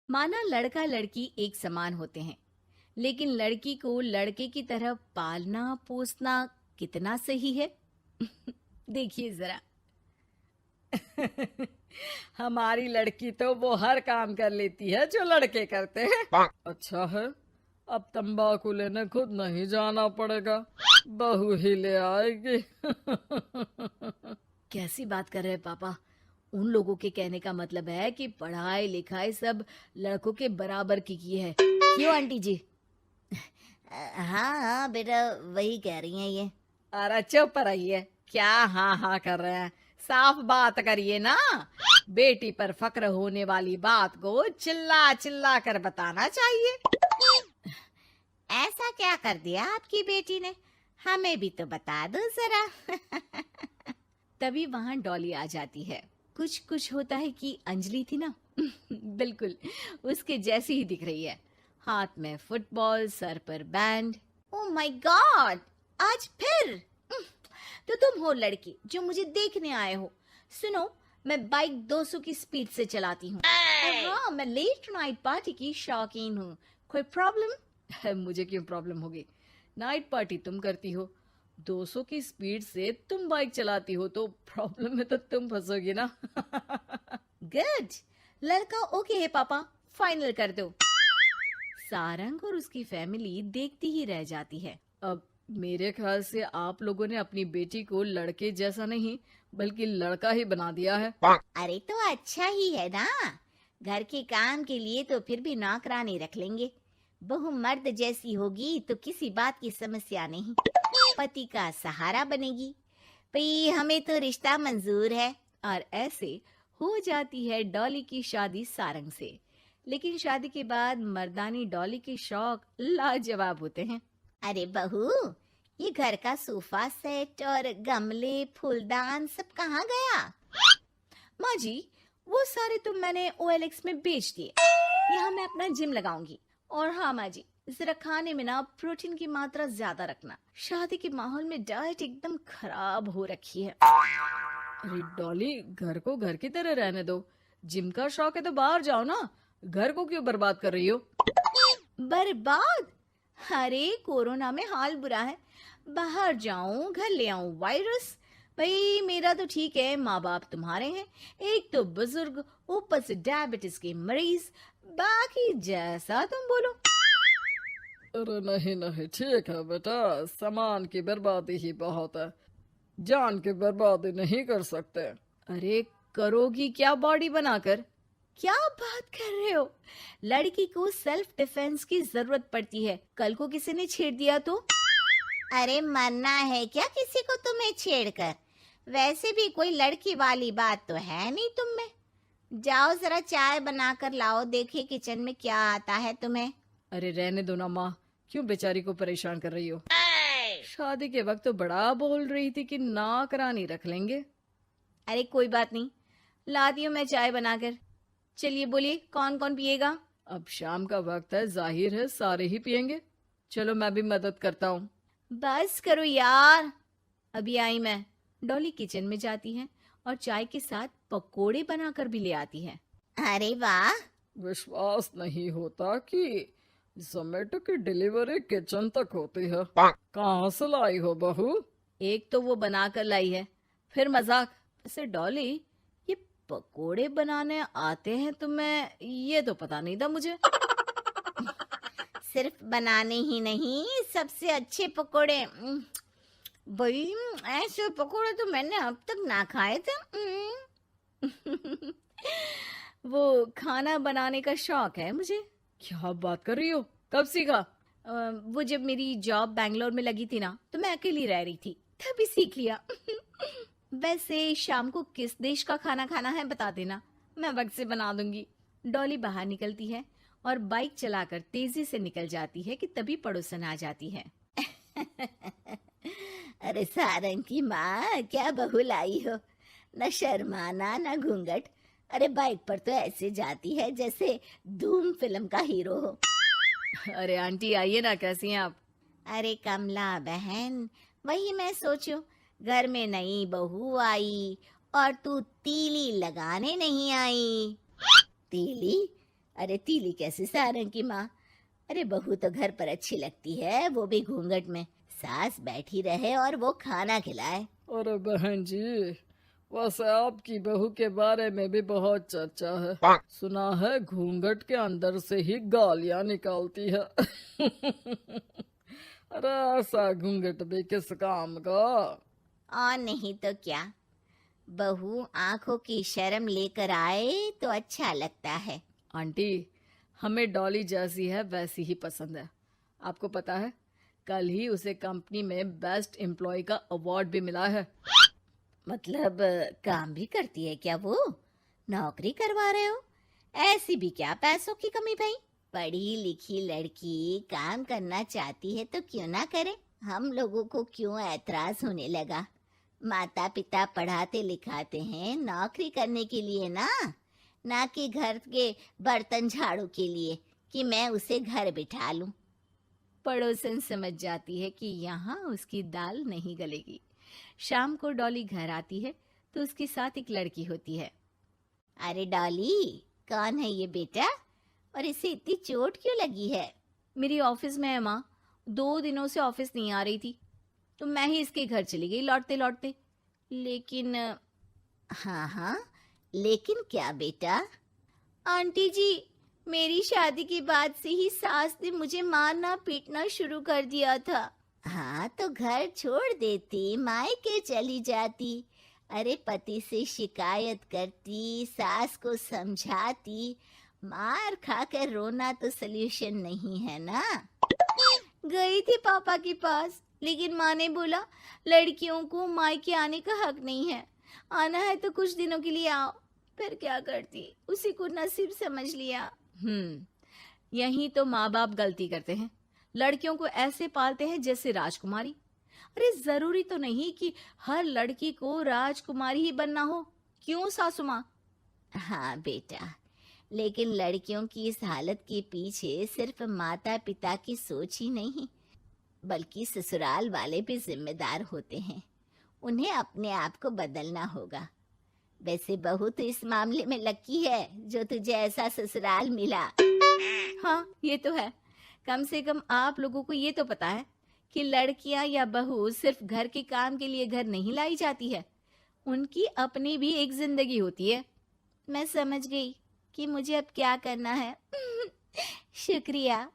माना लड़का लड़की एक समान होते हैं, लेकिन लड़की को लड़के की तरह पालना पोसना कितना सही है? देखिए जरा। हमारी लड़की तो वो हर काम कर लेती है जो लड़के करते हैं। अच्छा है, अब तंबाकू लेने खुद नहीं जाना पड़ेगा, बहू ही ले आएगी। कैसी बात कर रहे हैं पापा? उन लोगों के कहने का मतलब है कि पढ़ाई लिखाई सब लड़कों के बराबर की है। क्यों आंटी जी? हाँ हाँ बेटा, वही कह रही हैं ये। अरे चुप रहिए, क्या हाँ हाँ कर रहे हैं? साफ बात करिए ना। बेटी पर फक्र होने वाली बात को चिल्ला चिल्ला कर बताना चाहिए। ऐसा क्या कर दिया आपकी बेटी ने? हमें भी तो बता दो जरा। तभी वहां डॉली आ जाती है। कुछ कुछ होता है कि अंजलि थी ना, बिल्कुल उसके जैसी ही दिख रही है। हाथ में फुटबॉल, सर पर बैंड। ओ माय गॉड, आज फिर? तो तुम हो लड़की जो मुझे देखने आए हो। सुनो, मैं बाइक 200 की स्पीड से चलाती हूँ। और हाँ, मैं लेट नाइट पार्टी की शौकीन हूँ। कोई प्रॉब्लम? मुझे क्यों प्रॉब्लम होगी? नाइट पार्टी तुम करती हो, 200 की स्पीड से तुम बाइक चलाती हो, तो प्रॉब्लम में तो तुम फंसोगी ना। गुड, लड़का ओके है पापा, फाइनल कर दो। सारंग और उसकी फैमिली देखती ही रह जाती है। अब मेरे ख्याल से आप लोगों ने अपनी बेटी को लड़के जैसा नहीं बल्कि लड़का ही बना दिया है। अरे तो अच्छा ही है ना, घर के काम के लिए तो फिर भी नौकरानी रख लेंगे। बहू मर्द जैसी होगी तो किसी बात की समस्या नहीं, पति का सहारा बनेगी। भाई हमें तो रिश्ता मंजूर है। और ऐसे हो जाती है डॉली की शादी सारंग से। लेकिन शादी के बाद मर्दानी डॉली के शौक लाजवाब होते हैं। अरे बहू, ये घर का सोफा सेट और गमले फूलदान सब कहाँ गया? माँ जी, वो सारे तो मैंने OLX में बेच दिए। यहाँ मैं अपना जिम लगाऊंगी। और हाँ माँ जी, जरा खाने में ना प्रोटीन की मात्रा ज्यादा रखना। शादी के माहौल में डाइट एकदम खराब हो रखी है। अरे डॉली, घर को घर की तरह रहने दो। जिम का शौक है तो बाहर जाओ ना, घर को क्यों बर्बाद कर रही हो? बर्बाद? अरे कोरोना में हाल बुरा है, बाहर जाऊं घर ले आऊं वायरस। भाई मेरा तो ठीक है, माँ बाप तुम्हारे हैं, एक तो बुजुर्ग, ऊपर से डायबिटीज के मरीज। बाकी जैसा तुम बोलो। अरे नहीं नहीं, ठीक है बेटा, सामान की बर्बादी ही बहुत है, जान की बर्बादी नहीं कर सकते। अरे करोगी क्या बॉडी बनाकर? क्या बात कर रहे हो? लड़की को सेल्फ डिफेंस की जरूरत पड़ती है, कल को किसी ने छेड़ दिया तो? अरे मरना है क्या किसी को तुम्हें छेड़कर? वैसे भी कोई लड़की वाली बात तो है नहीं तुम में। जाओ जरा चाय बनाकर लाओ, देखे किचन में क्या आता है तुम्हें। अरे रहने दो ना माँ, क्यों बेचारी को परेशान कर रही हो? शादी के वक्त तो बड़ा बोल रही थी कि नौकरानी रख लेंगे। अरे कोई बात नहीं, लाती हूँ मैं चाय बनाकर। चलिए बोलिए, कौन कौन पिएगा? अब शाम का वक्त है, जाहिर है सारे ही पियेंगे। चलो मैं भी मदद करता हूँ। बस करो यार, अभी आई मैं। डॉली किचन में जाती है और चाय के साथ पकोड़े बनाकर भी ले आती है। अरे वाह, विश्वास नहीं होता कि जोमेटो की डिलीवरी किचन तक होती है। कहाँ से लाई हो बहू? एक तो वो बनाकर लाई है, फिर मजाक। वैसे डॉली, ये पकोड़े बनाने आते हैं तुम्हें? ये तो पता नहीं था मुझे। सिर्फ बनाने ही नहीं, सबसे अच्छे पकोड़े। भाई ऐसे पकोड़े तो मैंने अब तक ना खाए थे। वो खाना बनाने का शौक है मुझे। क्या बात कर रही हो, कब सीखा? वो जब मेरी जॉब बैंगलोर में लगी थी ना, तो मैं अकेली रह रही थी, तभी सीख लिया। वैसे शाम को किस देश का खाना खाना है बता देना, मैं वक्त से बना दूंगी। डॉली बाहर निकलती है और बाइक चलाकर तेजी से निकल जाती है कि तभी पड़ोसन आ जाती है। अरे सारंग की माँ, क्या बहू लाई हो, न शर्माना न घूंघट। अरे बाइक पर तो ऐसे जाती है जैसे धूम फिल्म का हीरो हो। अरे आंटी आइए ना, कैसी हैं आप? अरे कमला बहन, वही मैं सोचूं, घर में नई बहू आई और तू तीली लगाने नहीं आई। तीली? अरे तीली कैसे सारंग की माँ। अरे बहू तो घर पर अच्छी लगती है, वो भी घूंघट में। सास बैठी रहे और वो खाना खिलाए। अरे बहन जी, वैसे आपकी बहू के बारे में भी बहुत चर्चा है। सुना है घूंघट के अंदर से ही गालियां निकालती है। अरे ऐसा घूंघट भी किस काम का। और नहीं तो क्या, बहू आंखों की शर्म लेकर आए तो अच्छा लगता है। आंटी, हमें डॉली जैसी है वैसी ही पसंद है। आपको पता है, कल ही उसे कंपनी में बेस्ट एम्प्लॉय का अवार्ड भी मिला है। मतलब काम भी करती है क्या वो? नौकरी करवा रहे हो? ऐसी भी क्या पैसों की कमी भाई? पढ़ी लिखी लड़की काम करना चाहती है तो क्यों ना करे। हम लोगों को क्यों ऐतराज होने लगा? माता पिता पढ़ाते लिखाते हैं नौकरी करने के लिए ना कि घर के बर्तन झाड़ू के लिए कि मैं उसे घर बिठा लूं। पड़ोसन समझ जाती है कि यहाँ उसकी दाल नहीं गलेगी। शाम को डॉली घर आती है तो उसके साथ एक लड़की होती है। अरे डॉली, कौन है ये बेटा और इसे इतनी चोट क्यों लगी है? मेरी ऑफिस में है माँ, 2 दिनों से ऑफिस नहीं आ रही थी तो मैं ही इसके घर चली गई लौटते लौटते। लेकिन हाँ, लेकिन क्या बेटा? आंटी जी, मेरी शादी के बाद से ही सास ने मुझे मारना पीटना शुरू कर दिया था। हाँ तो घर छोड़ देती, मायके चली जाती। अरे पति से शिकायत करती, सास को समझाती। मार खाकर रोना तो सल्यूशन नहीं है ना। गई थी पापा के पास, लेकिन माँ ने बोला लड़कियों को मायके आने का हक नहीं है, आना है तो कुछ दिनों के लिए आओ। फिर क्या करती, उसी को नसीब समझ लिया। यही तो माँ बाप गलती करते हैं, लड़कियों को ऐसे पालते हैं जैसे राजकुमारी। अरे जरूरी तो नहीं कि हर लड़की को राजकुमारी ही बनना हो, क्यों सासू माँ? हाँ बेटा, लेकिन लड़कियों की इस हालत के पीछे सिर्फ माता पिता की सोच ही नहीं, बल्कि ससुराल वाले भी जिम्मेदार होते हैं। उन्हें अपने आप को बदलना होगा। वैसे बहू तो इस मामले में लकी है जो तुझे ऐसा ससुराल मिला। हाँ, ये तो है। कम से कम आप लोगों को ये तो पता है कि लड़कियां या बहू सिर्फ घर के काम के लिए घर नहीं लाई जाती है, उनकी अपनी भी एक जिंदगी होती है। मैं समझ गई कि मुझे अब क्या करना है। शुक्रिया।